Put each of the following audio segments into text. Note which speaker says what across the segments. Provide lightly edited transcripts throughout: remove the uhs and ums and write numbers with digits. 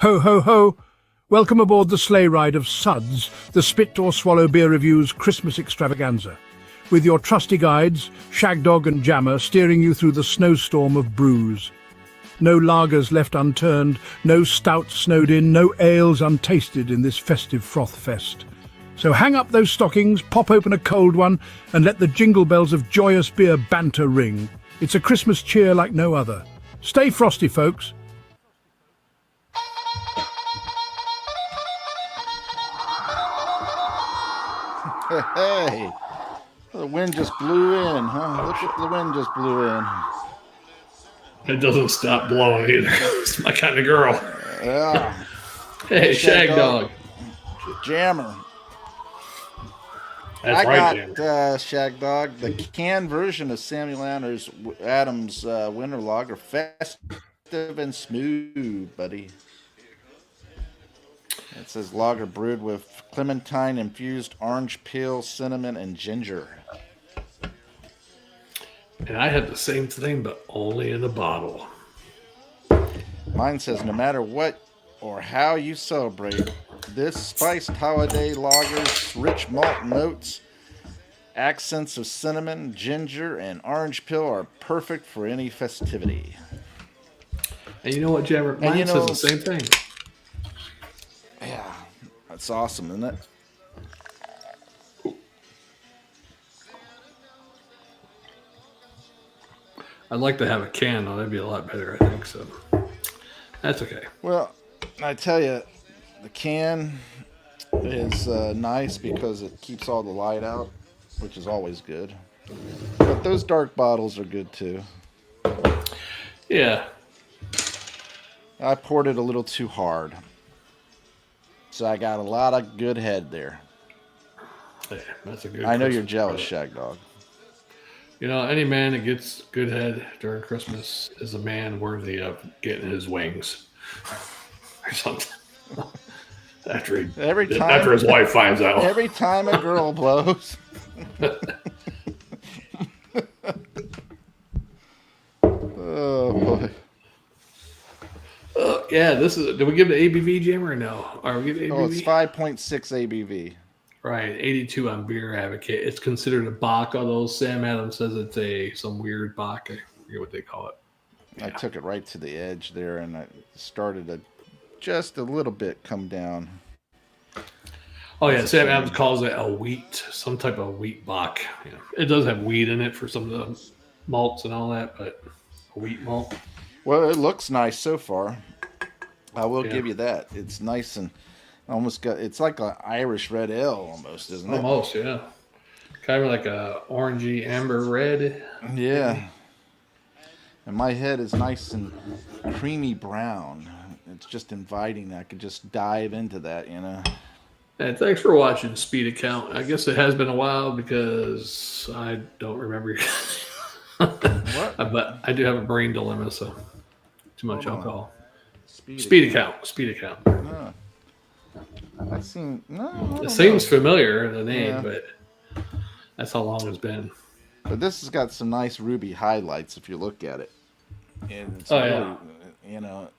Speaker 1: Ho, ho, ho! Welcome aboard the sleigh ride of Suds, the Spit or Swallow Beer Review's Christmas Extravaganza, with your trusty guides, Shagdog and Jammer, steering you through the snowstorm of brews. No lagers left unturned, no stouts snowed in, no ales untasted in this festive froth fest. So hang up those stockings, pop open a cold one, and let the jingle bells of joyous beer banter ring. It's a Christmas cheer like no other. Stay frosty, folks.
Speaker 2: Hey, the wind just blew in, huh? Look what the wind just blew in.
Speaker 3: It doesn't stop blowing either. It's my kind of girl.
Speaker 2: Yeah.
Speaker 3: Hey, Shagdog.
Speaker 2: Jammer.
Speaker 3: That's
Speaker 2: I
Speaker 3: right,
Speaker 2: got Shagdog, the canned version of Samuel Adams' Winter Lager, festive and smooth, buddy. It says lager brewed with clementine-infused orange peel, cinnamon, and ginger.
Speaker 3: And I had the same thing, but only in a bottle.
Speaker 2: Mine says, no matter what or how you celebrate, this spiced holiday lager's rich malt notes, accents of cinnamon, ginger, and orange peel are perfect for any festivity.
Speaker 3: And you know what, Jammer? Mine says the same thing.
Speaker 2: Yeah, that's awesome, isn't it?
Speaker 3: I'd like to have a can, though. That'd be a lot better, I think. So that's okay.
Speaker 2: Well, I tell you, the can is nice because it keeps all the light out, which is always good. But those dark bottles are good too.
Speaker 3: Yeah.
Speaker 2: I poured it a little too hard. So I got a lot of good head there.
Speaker 3: Yeah, that's a good.
Speaker 2: I know you're jealous, Shagdog.
Speaker 3: You know, any man that gets good head during Christmas is a man worthy of getting his wings or something. after his wife finds out.
Speaker 2: Every time a girl blows. Oh boy.
Speaker 3: Yeah, this is. Did we give the ABV, Jammer, or no? Are we giving ABV?
Speaker 2: Oh, it's 5.6 ABV.
Speaker 3: Right, 82 on Beer Advocate. It's considered a bock, although Sam Adams says it's some weird bock. I forget what they call it. Yeah.
Speaker 2: I took it right to the edge there, and I started to just a little bit come down.
Speaker 3: Oh yeah, Sam Adams calls it a wheat, some type of wheat bock. Yeah. It does have wheat in it for some of the malts and all that, but a wheat malt.
Speaker 2: Well, it looks nice so far. I will give you that. It's nice and almost got. It's like an Irish red ale, almost, isn't it?
Speaker 3: Almost, yeah. Kind of like a orangey amber red.
Speaker 2: Yeah. And my head is nice and creamy brown. It's just inviting. I could just dive into that, you know.
Speaker 3: And thanks for watching Speed Account. I guess it has been a while because I don't remember.
Speaker 2: What?
Speaker 3: But I do have a brain dilemma, so too much alcohol.
Speaker 2: Speed
Speaker 3: account.
Speaker 2: Oh. I seen no.
Speaker 3: It seems familiar, the name, but that's how long it's been.
Speaker 2: But this has got some nice ruby highlights if you look at it. And it's you know,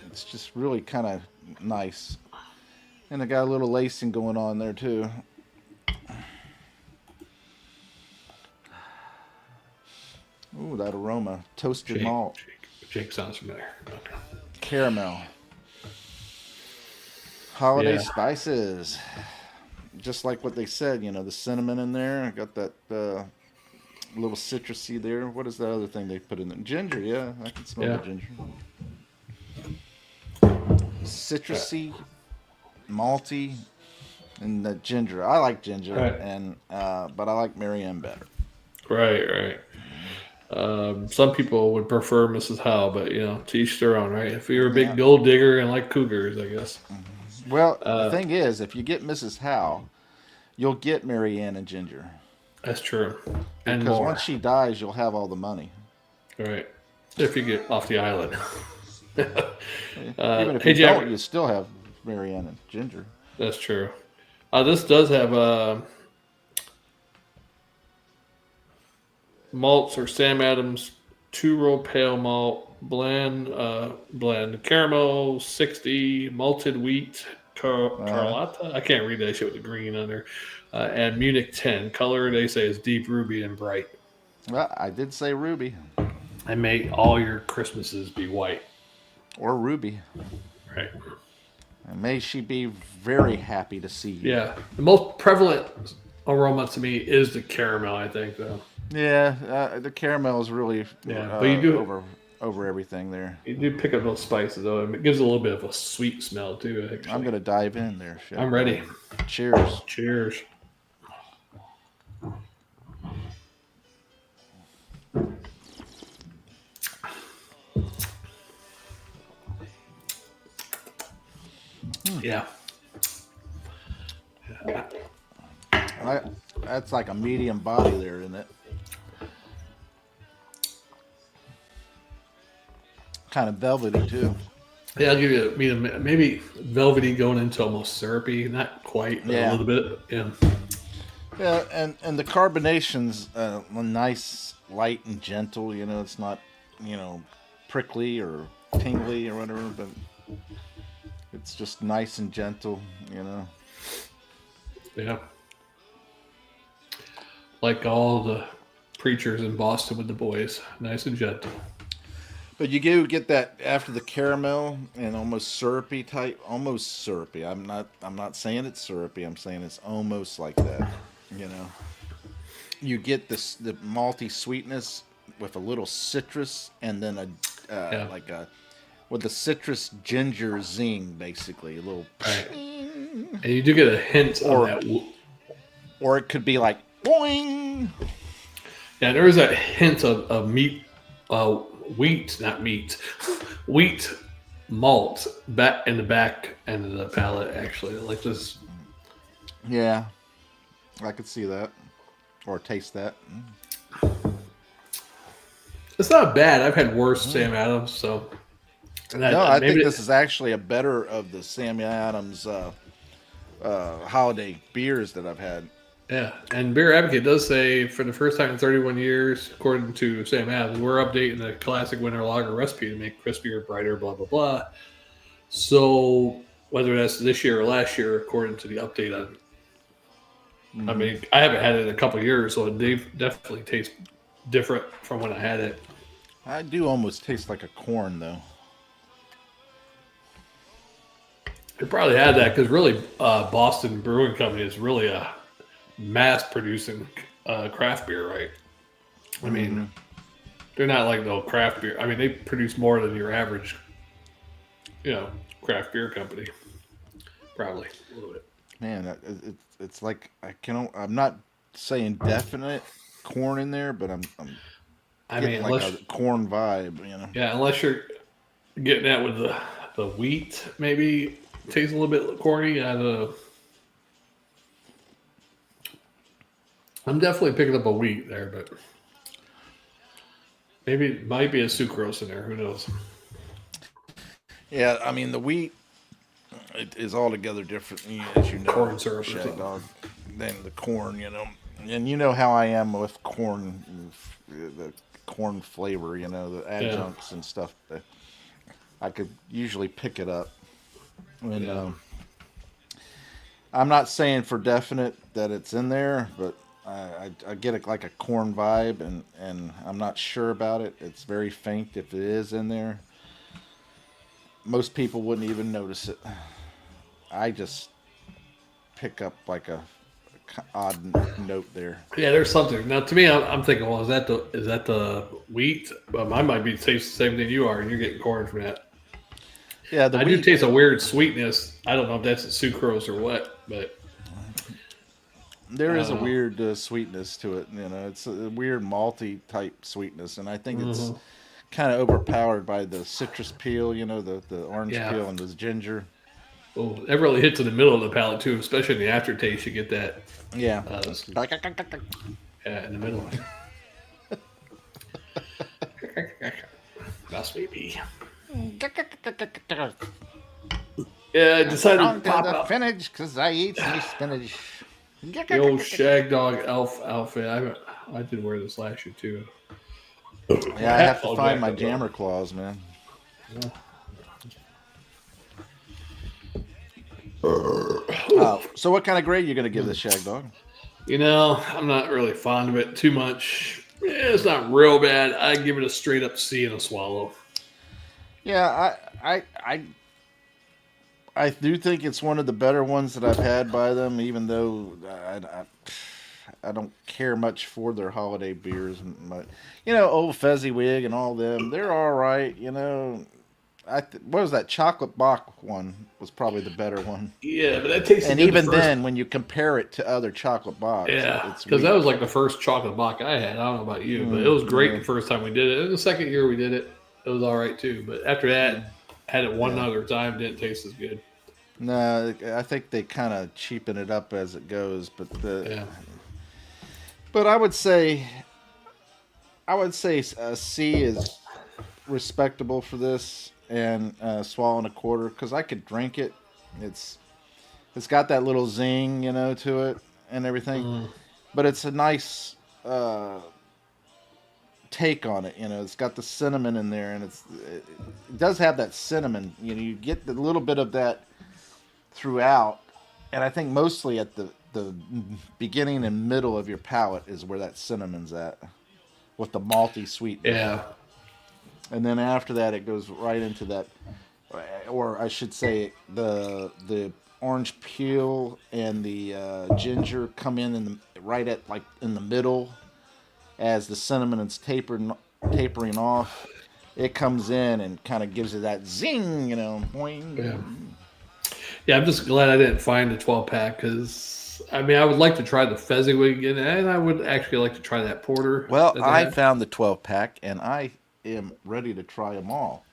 Speaker 2: it's just really kind of nice. And it got a little lacing going on there too. Ooh, that aroma. Toasted malt.
Speaker 3: Jake sounds familiar. Okay.
Speaker 2: Caramel. Holiday spices. Just like what they said, you know, the cinnamon in there. I got that little citrusy there. What is that other thing they put in there? Ginger, yeah. I can smell the ginger. Citrusy, malty, and the ginger. I like ginger, and but I like Marianne better.
Speaker 3: Right. Some people would prefer Mrs. Howe, but you know, to each their own, right? If you're a big gold digger and like cougars, I guess.
Speaker 2: Well, the thing is, if you get Mrs. Howe, you'll get Marianne and Ginger.
Speaker 3: That's true. And
Speaker 2: because once she dies, you'll have all the money.
Speaker 3: Right. If you get off the island.
Speaker 2: Even if you don't, you still have Marianne and Ginger.
Speaker 3: That's true. This does have malts or Sam Adams 2-row pale malt blend, caramel 60, malted wheat, Carlotta. I can't read that shit with the green under. And Munich 10. Color they say is deep ruby and bright.
Speaker 2: Well, I did say ruby.
Speaker 3: And make all your Christmases be white
Speaker 2: or ruby.
Speaker 3: Right.
Speaker 2: And may she be very happy to see you.
Speaker 3: Yeah, the most prevalent aroma to me is the caramel. I think though.
Speaker 2: Yeah, the caramel is really
Speaker 3: but you do
Speaker 2: over everything there.
Speaker 3: You do pick up those spices though. It gives a little bit of a sweet smell too. Actually.
Speaker 2: I'm gonna dive in there.
Speaker 3: I'm ready.
Speaker 2: Cheers.
Speaker 3: Cheers. Yeah.
Speaker 2: That's like a medium body there, isn't it? Kind of velvety too.
Speaker 3: Yeah, I'll give you maybe velvety going into almost syrupy, not quite, but a little bit. Yeah.
Speaker 2: Yeah, and the carbonation's nice, light and gentle. You know, it's not prickly or tingly or whatever, but it's just nice and gentle. You know.
Speaker 3: Yeah. Like all the preachers in Boston with the boys, nice and gentle.
Speaker 2: But you do get that after the caramel and almost syrupy type, almost syrupy. I'm not saying it's syrupy. I'm saying it's almost like that. You know, you get the malty sweetness with a little citrus, and then with the citrus ginger zing, basically a little.
Speaker 3: Right. And you do get a hint of that.
Speaker 2: Or it could be like boing.
Speaker 3: Yeah, there is that hint of meat. Wheat, not meat. Wheat malt back in the back end of the palate, actually. Like this.
Speaker 2: Yeah. I could see that. Or taste that.
Speaker 3: It's not bad. I've had worse Sam Adams, so.
Speaker 2: I think this is actually a better of the Sam Adams holiday beers that I've had.
Speaker 3: Yeah, and Beer Advocate does say, for the first time in 31 years, according to Sam Adams, we're updating the classic winter lager recipe to make crispier, brighter, blah, blah, blah. So, whether that's this year or last year, according to the update on it. I mean, I haven't had it in a couple of years, so they definitely taste different from when I had it.
Speaker 2: I do almost taste like a corn, though.
Speaker 3: It probably had that, because really, Boston Brewing Company is really a mass-producing craft beer, right? I mean, they're not like no craft beer. I mean, they produce more than your average, craft beer company. Probably a little bit.
Speaker 2: Man, it's like I'm not saying definite corn in there, but I'm getting like a corn vibe,
Speaker 3: Yeah, unless you're getting that with the wheat, maybe tastes a little bit corny. I don't know. I'm definitely picking up a wheat there, but maybe it might be a sucrose in there. Who knows?
Speaker 2: Yeah, I mean, the wheat is altogether different, as you know.
Speaker 3: Corn syrup
Speaker 2: than the corn, And you know how I am with corn, the corn flavor, the adjuncts and stuff. I could usually pick it up. And I'm not saying for definite that it's in there, but I get like a corn vibe, and I'm not sure about it. It's very faint if it is in there. Most people wouldn't even notice it. I just pick up like a odd note there.
Speaker 3: Yeah, there's something. Now, to me, I'm thinking, well, is that the wheat? I might be tasting the same thing you are, and you're getting corn from that.
Speaker 2: Yeah,
Speaker 3: I do taste a weird sweetness. I don't know if that's a sucrose or what, but.
Speaker 2: There is a weird sweetness to it, It's a weird malty type sweetness, and I think it's kind of overpowered by the citrus peel, the orange peel and the ginger.
Speaker 3: Oh, that really hits in the middle of the palate too, especially in the aftertaste. You get that.
Speaker 2: Yeah.
Speaker 3: In the middle. That's maybe. Yeah, I decided to pop out.
Speaker 2: Spinach because I eat some spinach.
Speaker 3: The old shag dog elf outfit. I did wear this last year too.
Speaker 2: Yeah, I have to find my jammer claws, man.
Speaker 3: Yeah.
Speaker 2: So what kind of grade are you going to give this Shag Dog?
Speaker 3: I'm not really fond of it too much. It's not real bad. I'd give it a straight up C and a swallow.
Speaker 2: Yeah, I do think it's one of the better ones that I've had by them, even though I don't care much for their holiday beers. But, Old Fezziwig and all them, they're all right. What was that? Chocolate Bock one was probably the better one.
Speaker 3: Yeah, but that tastes.
Speaker 2: And even then, when you compare it to other chocolate Bocks,
Speaker 3: yeah, because that was like the first chocolate Bock I had. I don't know about you, but it was great the first time we did it. And the second year we did it, it was all right too. But after that, had it one other time, didn't taste as good.
Speaker 2: No, I think they kind of cheapen it up as it goes. But I would say a C is respectable for this. And swallow and a quarter, because I could drink it. It's got that little zing, to it and everything. But it's a nice take on it. It's got the cinnamon in there, and it does have that cinnamon. You get a little bit of that throughout, and I think mostly at the beginning and middle of your palate is where that cinnamon's at, with the malty sweetness.
Speaker 3: Yeah.
Speaker 2: And then after that, it goes right into that, or I should say, the orange peel and the ginger come in right at in the middle, as the cinnamon is tapering off. It comes in and kind of gives it that zing, boing.
Speaker 3: Yeah. Yeah, I'm just glad I didn't find the 12-pack because I would like to try the Fezziwig again, and I would actually like to try that porter.
Speaker 2: Well, I found the 12-pack, and I am ready to try them all.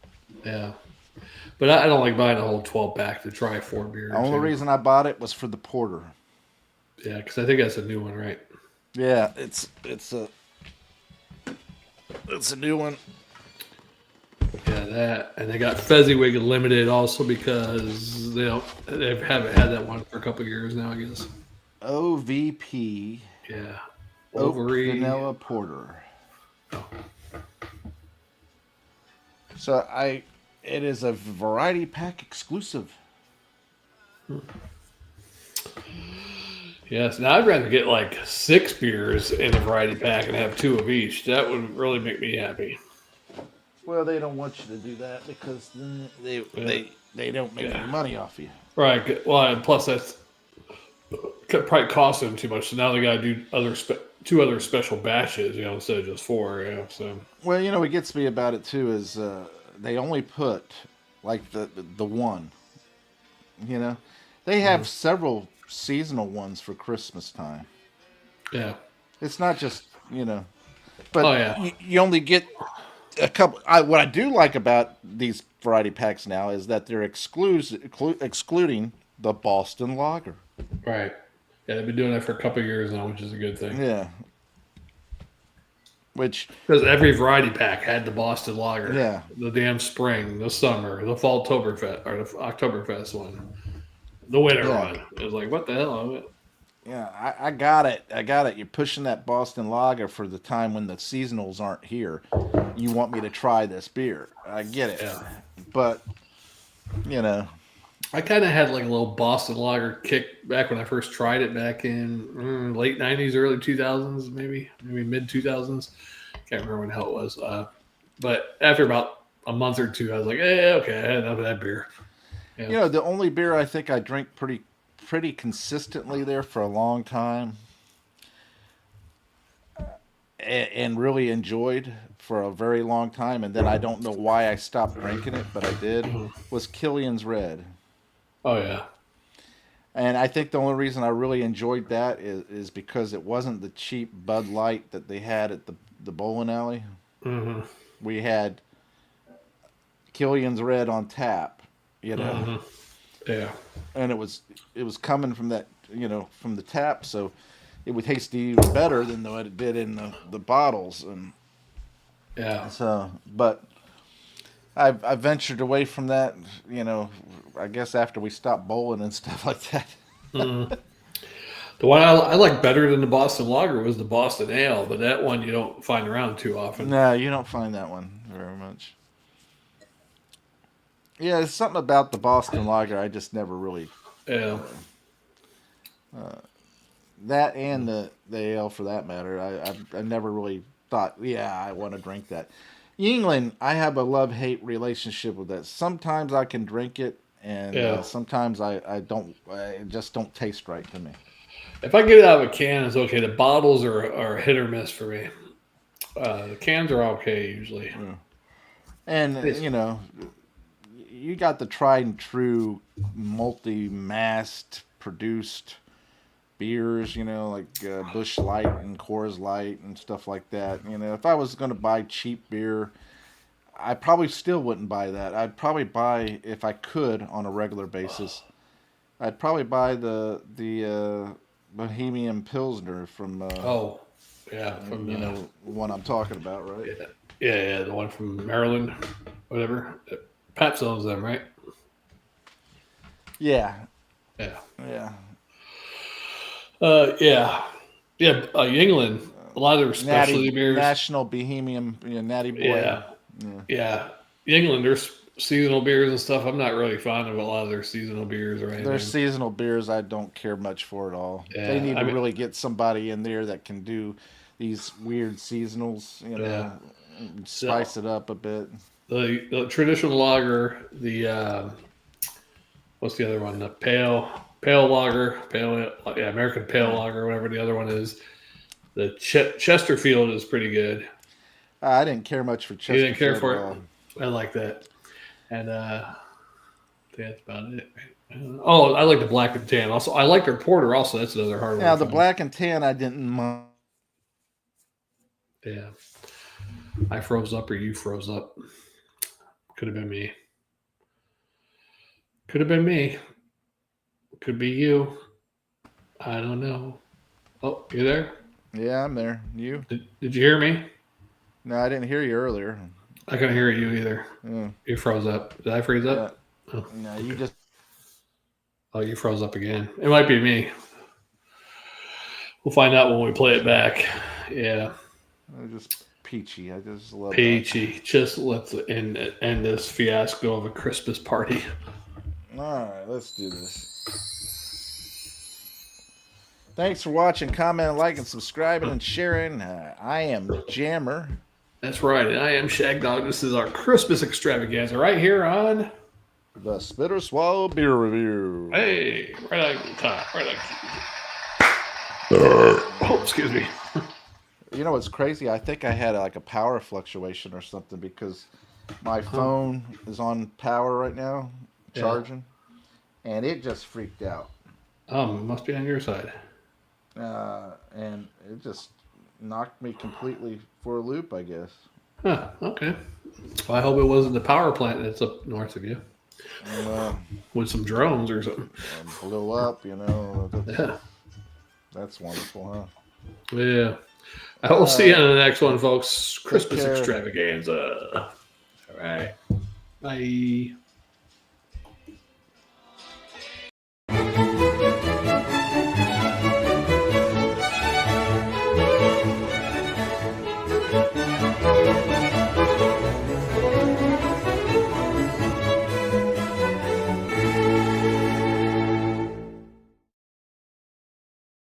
Speaker 3: Yeah, but I don't like buying a whole 12-pack to try 4 beers.
Speaker 2: The only reason I bought it was for the porter.
Speaker 3: Yeah, because I think that's a new one, right?
Speaker 2: Yeah, it's a new one.
Speaker 3: Yeah, that, and they got Fezziwig Limited also because they haven't had that one for a couple of years now, I guess.
Speaker 2: OVP.
Speaker 3: Yeah.
Speaker 2: Oak Vanilla Porter.
Speaker 3: Oh.
Speaker 2: So it is a variety pack exclusive.
Speaker 3: Yes. Now I'd rather get like 6 beers in a variety pack and have 2 of each. That would really make me happy.
Speaker 2: Well, they don't want you to do that because then they don't make any money off you.
Speaker 3: Right. Well, and plus that's could probably cost them too much. So now they got to do 2 other special batches, instead of just 4. Yeah. So.
Speaker 2: Well, what gets me about it too is they only put like the one. They have several seasonal ones for Christmas time.
Speaker 3: Yeah.
Speaker 2: It's not just but you only get a couple. What I do like about these variety packs now is that they're excluding the Boston Lager.
Speaker 3: Right. Yeah, they've been doing that for a couple of years now, which is a good thing.
Speaker 2: Yeah.
Speaker 3: Because every variety pack had the Boston Lager.
Speaker 2: Yeah.
Speaker 3: The damn spring, the summer, the fall Oktoberfest, or the Oktoberfest one, the winter one. It was like, what the hell?
Speaker 2: Yeah, I got it. You're pushing that Boston Lager for the time when the seasonals aren't here. You want me to try this beer. I get it. Yeah. But,
Speaker 3: I kind of had like a little Boston Lager kick back when I first tried it back in late 90s, early 2000s, maybe mid 2000s. Can't remember when the hell it was. But after about a month or two, I was like, okay, I had enough of that beer. Yeah.
Speaker 2: The only beer I think I drink pretty consistently there for a long time and really enjoyed for a very long time, and then I don't know why I stopped drinking it, but I did, was Killian's Red.
Speaker 3: Oh, yeah.
Speaker 2: And I think the only reason I really enjoyed that is because it wasn't the cheap Bud Light that they had at the bowling alley.
Speaker 3: Mm-hmm.
Speaker 2: We had Killian's Red on tap,
Speaker 3: Mm-hmm. Yeah.
Speaker 2: And it was coming from that, from the tap, so it would taste even better than what it did in the bottles. And
Speaker 3: yeah.
Speaker 2: So, but I ventured away from that, I guess after we stopped bowling and stuff like that.
Speaker 3: Mm-hmm. The one I like better than the Boston Lager was the Boston Ale, but that one you don't find around too often.
Speaker 2: No, you don't find that one very much. Yeah, there's something about the Boston Lager I just never really.
Speaker 3: Yeah.
Speaker 2: That and the ale for that matter, I never really thought, yeah, I want to drink that. England, I have a love-hate relationship with that. Sometimes I can drink it, and sometimes I don't. It just don't taste right to me.
Speaker 3: If I get it out of a can, it's okay. The bottles are hit or miss for me. The cans are okay usually.
Speaker 2: Yeah. And you know, you got the tried and true multi-massed produced beers, you know, like Busch Light and Coors Light and stuff like that. You know, if I was going to buy cheap beer, I probably still wouldn't buy that. I'd probably buy, if I could, on a regular basis, I'd probably buy the Bohemian Pilsner from.
Speaker 3: From
Speaker 2: you know one I'm talking about, right?
Speaker 3: Yeah, the one from Maryland, whatever. Pat sells them, right?
Speaker 2: Yeah.
Speaker 3: England. A lot of their specialty beers.
Speaker 2: National Bohemian, Natty Boy.
Speaker 3: Yeah. England, there's seasonal beers and stuff. I'm not really fond of a lot of their seasonal beers or anything.
Speaker 2: Their seasonal beers, I don't care much for at all. Yeah, they need to really get somebody in there that can do these weird seasonals, you know, spice it up a bit.
Speaker 3: The traditional lager, the what's the other one? The pale lager, American pale lager, whatever the other one is. The Chesterfield is pretty good.
Speaker 2: I didn't care much for Chesterfield.
Speaker 3: You didn't care for it? I like that. And that's about it. I like the black and tan. Also, I like their porter. Also, that's another hard one.
Speaker 2: Now the black and tan, I didn't mind.
Speaker 3: Yeah, I froze up or you froze up. Could have been me. Could have been me. Could be you. I don't know. Oh, you there?
Speaker 2: Yeah, I'm there. You?
Speaker 3: Did you hear me?
Speaker 2: No, I didn't hear you earlier.
Speaker 3: I couldn't hear you either.
Speaker 2: Yeah.
Speaker 3: You froze up. Did I freeze up?
Speaker 2: Oh. No, you just.
Speaker 3: Oh, you froze up again. It might be me. We'll find out when we play it back. Yeah.
Speaker 2: Just peachy. I just love
Speaker 3: peachy.
Speaker 2: That.
Speaker 3: Just let's end this fiasco of a Christmas party.
Speaker 2: All right, let's do this. Thanks for watching, commenting, liking, subscribing, and sharing. I am Jammer.
Speaker 3: That's right, and I am Shagdog. This is our Christmas extravaganza right here on
Speaker 2: the Spit or Swallow Beer Review.
Speaker 3: Hey, right on top, right on. Oh, excuse me.
Speaker 2: You know what's crazy? I think I had like a power fluctuation or something because my phone is on power right now, charging, and it just freaked out.
Speaker 3: Must be on your side.
Speaker 2: And it just knocked me completely for a loop, I guess.
Speaker 3: Huh, okay. Well, I hope it wasn't the power plant that's up north of you. With some drones or something.
Speaker 2: Blew up, you know. That's wonderful, huh?
Speaker 3: Yeah. I will see you on the next one, folks. Christmas extravaganza. All right. Bye.